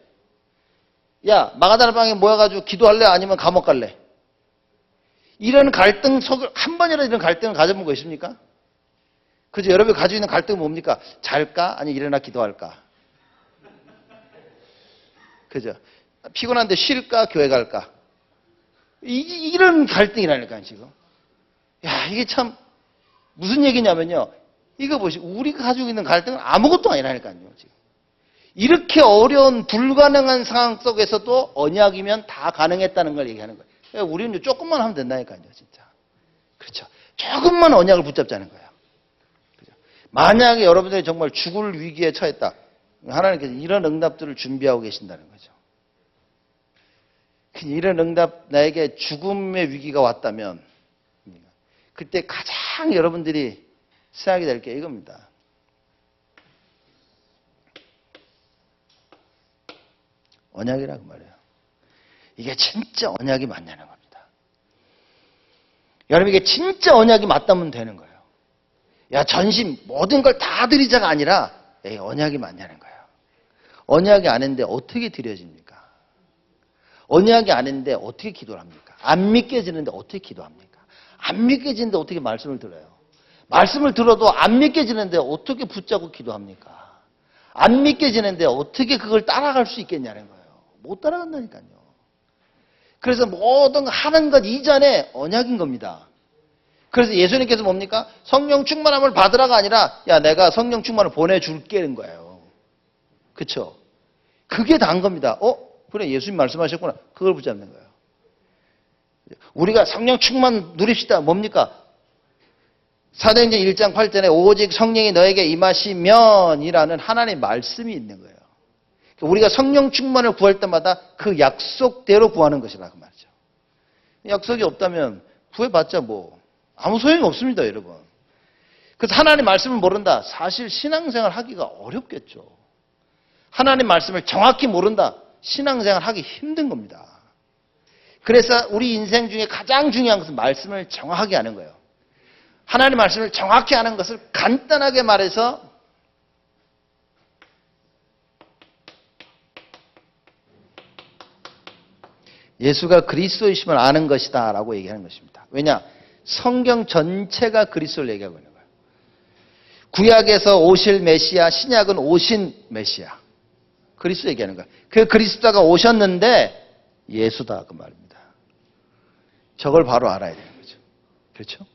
야, 마가다나 방에 모여가지고 기도할래? 아니면 감옥 갈래? 이런 갈등 속을, 한 번이라도 이런 갈등을 가져본 거 있습니까? 그죠? 여러분이 가지고 있는 갈등은 뭡니까? 잘까? 아니면 일어나 기도할까? 그죠? 피곤한데 쉴까? 교회 갈까? 이런 갈등이라니까요, 지금. 야, 이게 참, 무슨 얘기냐면요. 이거 보시고, 우리가 가지고 있는 갈등은 아무것도 아니라니까요, 지금. 이렇게 어려운, 불가능한 상황 속에서도 언약이면 다 가능했다는 걸 얘기하는 거예요. 그러니까 우리는 조금만 하면 된다니까요, 진짜. 그렇죠. 조금만 언약을 붙잡자는 거예요. 그렇죠? 만약에 여러분들이 정말 죽을 위기에 처했다. 하나님께서 이런 응답들을 준비하고 계신다는 거죠. 이런 응답, 나에게 죽음의 위기가 왔다면, 그때 가장 여러분들이 생각이 될 게 이겁니다. 언약이라고 말해요. 이게 진짜 언약이 맞냐는 겁니다. 여러분, 이게 진짜 언약이 맞다면 되는 거예요. 야, 전심, 모든 걸 다 드리자가 아니라, 언약이 맞냐는 거예요. 언약이 아닌데 어떻게 드려집니까? 언약이 아닌데 어떻게 기도를 합니까? 안 믿겨지는데 어떻게 기도합니까? 안 믿겨지는데 어떻게 말씀을 들어요? 말씀을 들어도 안 믿겨지는데 어떻게 붙잡고 기도합니까? 안 믿겨지는데 어떻게 그걸 따라갈 수 있겠냐는 거예요. 못 따라간다니까요. 그래서 모든 하는 것 이전에 언약인 겁니다. 그래서 예수님께서 뭡니까? 성령 충만함을 받으라가 아니라 야, 내가 성령 충만을 보내줄게는 거예요. 그렇죠? 그게 다인 겁니다. 그래, 예수님 말씀하셨구나. 그걸 붙잡는 거예요. 우리가 성령 충만 누립시다. 뭡니까? 사도행전 1장 8절에 오직 성령이 너에게 임하시면이라는 하나님의 말씀이 있는 거예요. 우리가 성령 충만을 구할 때마다 그 약속대로 구하는 것이라고 말이죠. 약속이 없다면 구해봤자 뭐 아무 소용이 없습니다, 여러분. 그래서 하나님 말씀을 모른다. 사실 신앙생활 하기가 어렵겠죠. 하나님 말씀을 정확히 모른다. 신앙생활 하기 힘든 겁니다. 그래서 우리 인생 중에 가장 중요한 것은 말씀을 정확하게 아는 거예요. 하나님 말씀을 정확히 아는 것을 간단하게 말해서 예수가 그리스도이심을 아는 것이다 라고 얘기하는 것입니다. 왜냐? 성경 전체가 그리스도를 얘기하고 있는 거예요. 구약에서 오실 메시아, 신약은 오신 메시아. 그리스도 얘기하는 거야. 그 그리스도가 오셨는데 예수다 그 말입니다. 저걸 바로 알아야 되는 거죠. 그렇죠?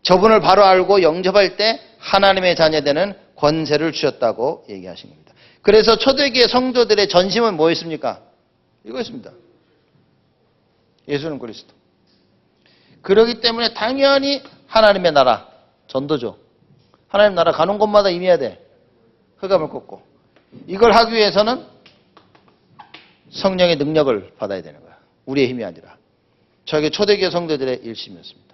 저분을 바로 알고 영접할 때 하나님의 자녀되는 권세를 주셨다고 얘기하신 겁니다. 그래서 초대교회 성도들의 전심은 뭐였습니까? 이거였습니다. 예수는 그리스도. 그렇기 때문에 당연히 하나님의 나라, 전도죠. 하나님 나라 가는 곳마다 임해야 돼. 흑암을 꺾고. 이걸 하기 위해서는 성령의 능력을 받아야 되는 거야. 우리의 힘이 아니라. 저게 초대교회 성도들의 일심이었습니다.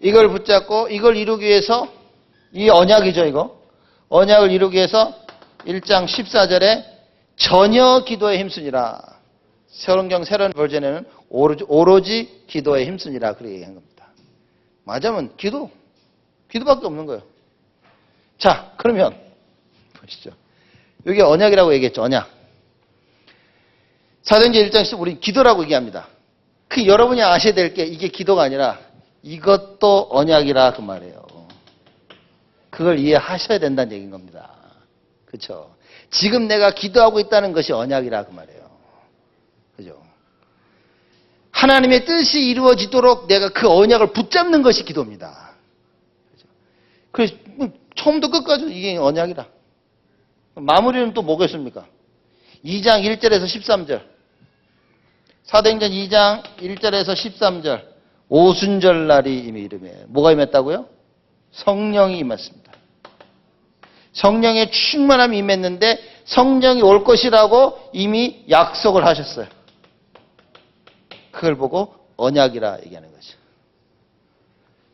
이걸 붙잡고 이걸 이루기 위해서 이 언약이죠, 이거. 언약을 이루기 위해서 1장 14절에 전혀 기도에 힘쓰니라. 새로운경 새로운 버전에는 오로지 기도에 힘쓰니라 그렇게 얘기한 겁니다. 맞으면 기도밖에 없는 거예요. 자, 그러면 보시죠. 여기 언약이라고 얘기했죠. 언약. 사도행전 1장 10 우리 기도라고 얘기합니다. 그 여러분이 아셔야 될 게 이게 기도가 아니라 이것도 언약이라 그 말이에요. 그걸 이해하셔야 된다는 얘기인 겁니다. 그렇죠? 지금 내가 기도하고 있다는 것이 언약이라 그 말이에요. 그죠? 하나님의 뜻이 이루어지도록 내가 그 언약을 붙잡는 것이 기도입니다. 그죠? 그래서 처음부터 끝까지 이게 언약이라. 마무리는 또 뭐겠습니까? 2장 1절에서 13절. 사도행전 2장 1절에서 13절. 오순절 날이 이미 이름에 뭐가 임했다고요? 성령이 임했습니다. 성령의 충만함이 임했는데 성령이 올 것이라고 이미 약속을 하셨어요. 그걸 보고 언약이라 얘기하는 거죠.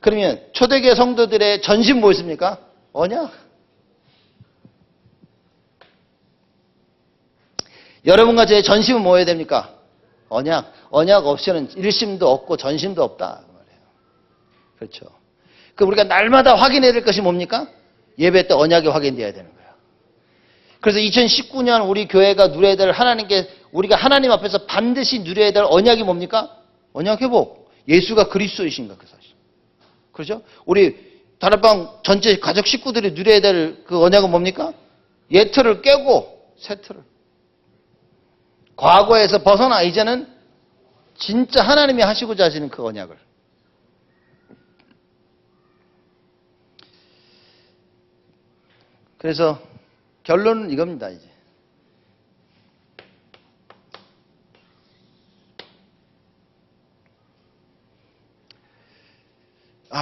그러면 초대교회 성도들의 전심 뭐였습니까? 언약. 여러분과 저의 전심은 뭐여야 됩니까? 언약. 언약 없이는 일심도 없고 전심도 없다. 그 말이에요. 그렇죠. 그럼 우리가 날마다 확인해야 될 것이 뭡니까? 예배 때 언약이 확인돼야 되는 거예요. 그래서 2019년 우리 교회가 누려야 될 하나님께 우리가 하나님 앞에서 반드시 누려야 될 언약이 뭡니까? 언약 회복. 예수가 그리스도이신가 그 사실. 그렇죠? 우리 다락방 전체 가족 식구들이 누려야 될 그 언약은 뭡니까? 옛틀을 깨고 새 틀을. 과거에서 벗어나 이제는 진짜 하나님이 하시고자 하시는 그 언약을. 그래서 결론은 이겁니다, 이제.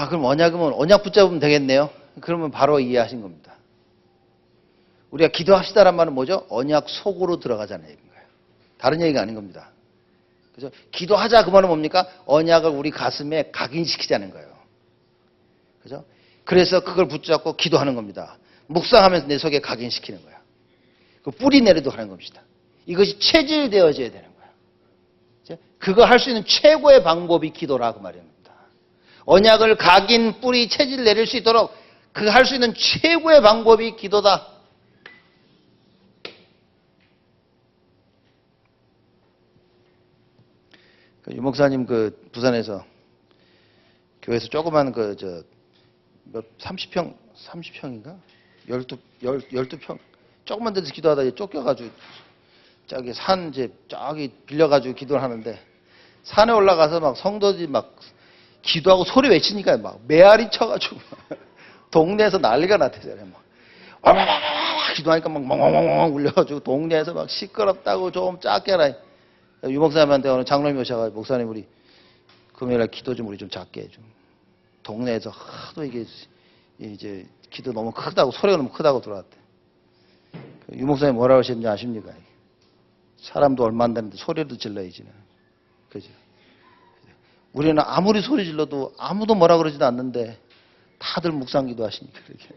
그럼 언약이면 언약 붙잡으면 되겠네요. 그러면 바로 이해하신 겁니다. 우리가 기도합시다란 말은 뭐죠? 언약 속으로 들어가자는 얘기인 거예요. 다른 얘기가 아닌 겁니다. 그죠? 기도하자 그 말은 뭡니까? 언약을 우리 가슴에 각인시키자는 거예요. 그죠? 그래서 그걸 붙잡고 기도하는 겁니다. 묵상하면서 내 속에 각인시키는 거야. 그 뿌리 내리도록 하는 겁니다. 이것이 체질되어져야 되는 거야. 그거 할 수 있는 최고의 방법이 기도라 그 말입니다. 언약을 각인, 뿌리, 체질 내릴 수 있도록 그 할 수 있는 최고의 방법이 기도다. 유 목사님 그 부산에서 교회에서 조그만 30평인가? 12평. 조그만 데서 기도하다 쫓겨가지고, 저기 저기 빌려가지고 기도를 하는데, 산에 올라가서 막 성도들이 막 기도하고 소리 외치니까 막 메아리 쳐가지고, 동네에서 난리가 났대잖아요. 막. 와와와와 기도하니까 막 멍멍멍 울려가지고, 동네에서 막 시끄럽다고 좀 작게 하라. 유 목사님한테 오늘 장로님이 오셔가지고, 목사님 우리 금요일날 기도 좀 우리 좀 작게 좀. 동네에서 하도 이게 이제 기도 너무 크다고, 소리가 너무 크다고 들어왔대. 유 목사님 뭐라고 하셨는지 아십니까? 사람도 얼마 안 되는데 소리도 질러야지. 그죠? 우리는 아무리 소리 질러도 아무도 뭐라 그러지도 않는데 다들 묵상기도 하시니까 그렇게.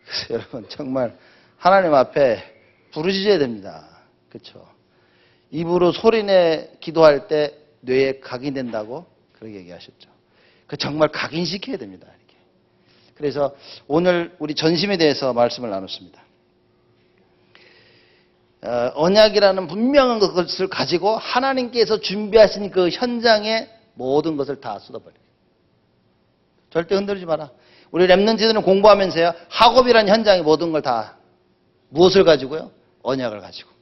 그래서 여러분 정말 하나님 앞에 부르짖어야 됩니다. 그렇죠? 입으로 소리내 기도할 때 뇌에 각인된다고 그렇게 얘기하셨죠. 그 정말 각인시켜야 됩니다. 이렇게. 그래서 오늘 우리 전심에 대해서 말씀을 나눴습니다. 언약이라는 분명한 것을 가지고 하나님께서 준비하신 그 현장에 모든 것을 다 쏟아버려요. 절대 흔들지 마라. 우리 렘넌트들은 공부하면서요. 학업이라는 현장에 모든 걸 다 무엇을 가지고요? 언약을 가지고.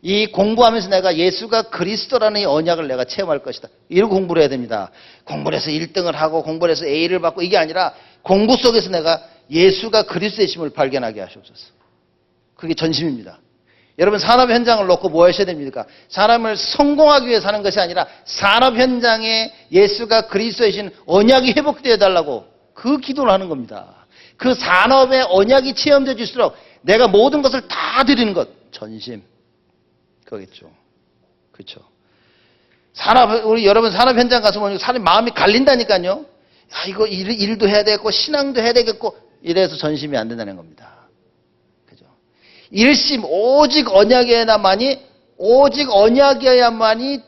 이 공부하면서 내가 예수가 그리스도라는 이 언약을 내가 체험할 것이다. 이러고 공부를 해야 됩니다. 공부를 해서 1등을 하고 공부를 해서 A를 받고 이게 아니라 공부 속에서 내가 예수가 그리스도의 심을 발견하게 하시옵소서. 그게 전심입니다. 여러분 산업 현장을 놓고 뭐 하셔야 됩니까? 사람을 성공하기 위해 사는 것이 아니라 산업 현장에 예수가 그리스도의 신 언약이 회복되어 달라고 그 기도를 하는 겁니다. 그 산업의 언약이 체험되어 줄수록 내가 모든 것을 다 드리는 것. 전심. 그거겠죠. 그렇죠. 우리 여러분 산업 현장 가서 보면 사람 마음이 갈린다니까요. 야, 이거 일도 해야 되겠고 신앙도 해야 되겠고 이래서 전심이 안 된다는 겁니다. 그죠? 일심 오직 언약이어야만이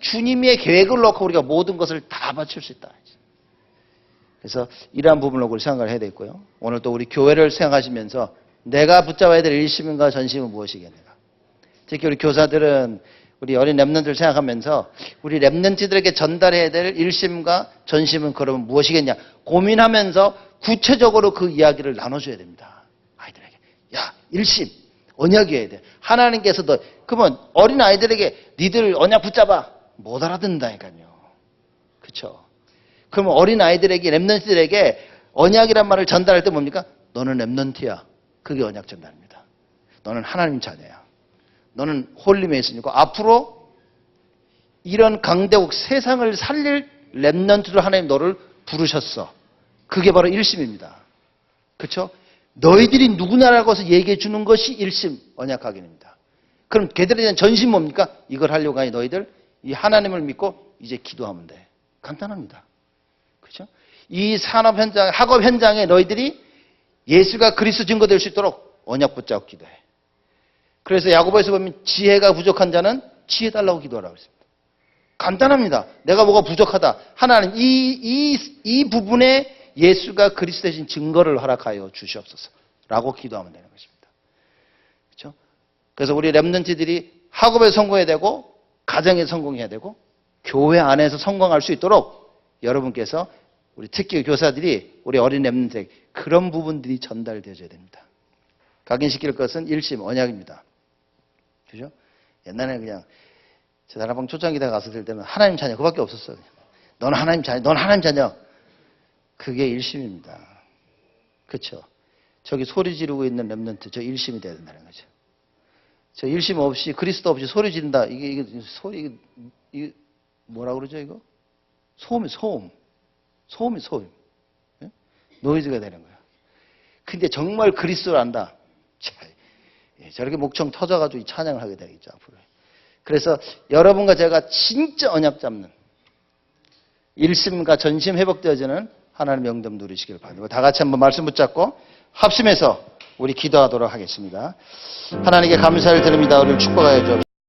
주님의 계획을 놓고 우리가 모든 것을 다 바칠 수 있다. 그래서 이러한 부분을 우리 생각을 해야 되겠고요. 오늘 또 우리 교회를 생각하시면서 내가 붙잡아야 될 일심과 전심은 무엇이겠는가? 특히 우리 교사들은 우리 어린 렘넌트를 생각하면서 우리 렘넌트들에게 전달해야 될 일심과 전심은 그러면 무엇이겠냐 고민하면서 구체적으로 그 이야기를 나눠줘야 됩니다. 아이들에게 야 일심 언약이어야 돼. 하나님께서 너 그러면 어린 아이들에게 니들 언약 붙잡아 못 알아듣는다니까요. 그렇죠? 그러면 어린 아이들에게 렘넌트들에게 언약이란 말을 전달할 때 뭡니까? 너는 렘넌트야. 그게 언약 전달입니다. 너는 하나님 자녀야. 너는 홀리메이슨이고 앞으로 이런 강대국 세상을 살릴 렘넌트로 하나님 너를 부르셨어. 그게 바로 일심입니다. 그렇죠? 너희들이 누구나라고 해서 얘기해 주는 것이 일심 언약 확인입니다. 그럼 걔들에 대한 전심 뭡니까? 이걸 하려고 하니 너희들 이 하나님을 믿고 이제 기도하면 돼. 간단합니다. 그렇죠? 이 산업 현장, 학업 현장에 너희들이 예수가 그리스도 증거될 수 있도록 언약 붙잡고 기도해. 그래서 야고보에서 보면 지혜가 부족한 자는 지혜 달라고 기도하라고 했습니다. 간단합니다. 내가 뭐가 부족하다. 하나님 이 부분에 예수가 그리스도 되신 증거를 허락하여 주시옵소서. 라고 기도하면 되는 것입니다. 그렇죠? 그래서 우리 렘넌트들이 학업에 성공해야 되고 가정에 성공해야 되고 교회 안에서 성공할 수 있도록 여러분께서 우리 특히 교사들이 우리 어린 렘넌트에게 그런 부분들이 전달되어져야 됩니다. 각인시킬 것은 일심 언약입니다. 그죠? 옛날에 그냥 제 다락방 초창기대 가서 들 때는 하나님 자녀 그밖에 없었어요. 넌 하나님 자녀, 넌 하나님 자녀. 그게 일심입니다. 그렇죠? 저기 소리 지르고 있는 렘넌트 저 일심이 돼야 된다는 거죠. 저 일심 없이 그리스도 없이 소리 지른다. 이게 소리 이게 뭐라 그러죠 이거? 소음이 소음. 소음이 소음. 예? 노이즈가 되는 거야. 근데 정말 그리스도를 안다. 저렇게 목청 터져가지고 이 찬양을 하게 되겠죠 앞으로. 그래서 여러분과 제가 진짜 언약 잡는 일심과 전심 회복되어지는 하나님의 영접 누리시길 바랍니다. 다 같이 한번 말씀 붙잡고 합심해서 우리 기도하도록 하겠습니다. 하나님께 감사를 드립니다. 우리를 축복하여 주옵소서.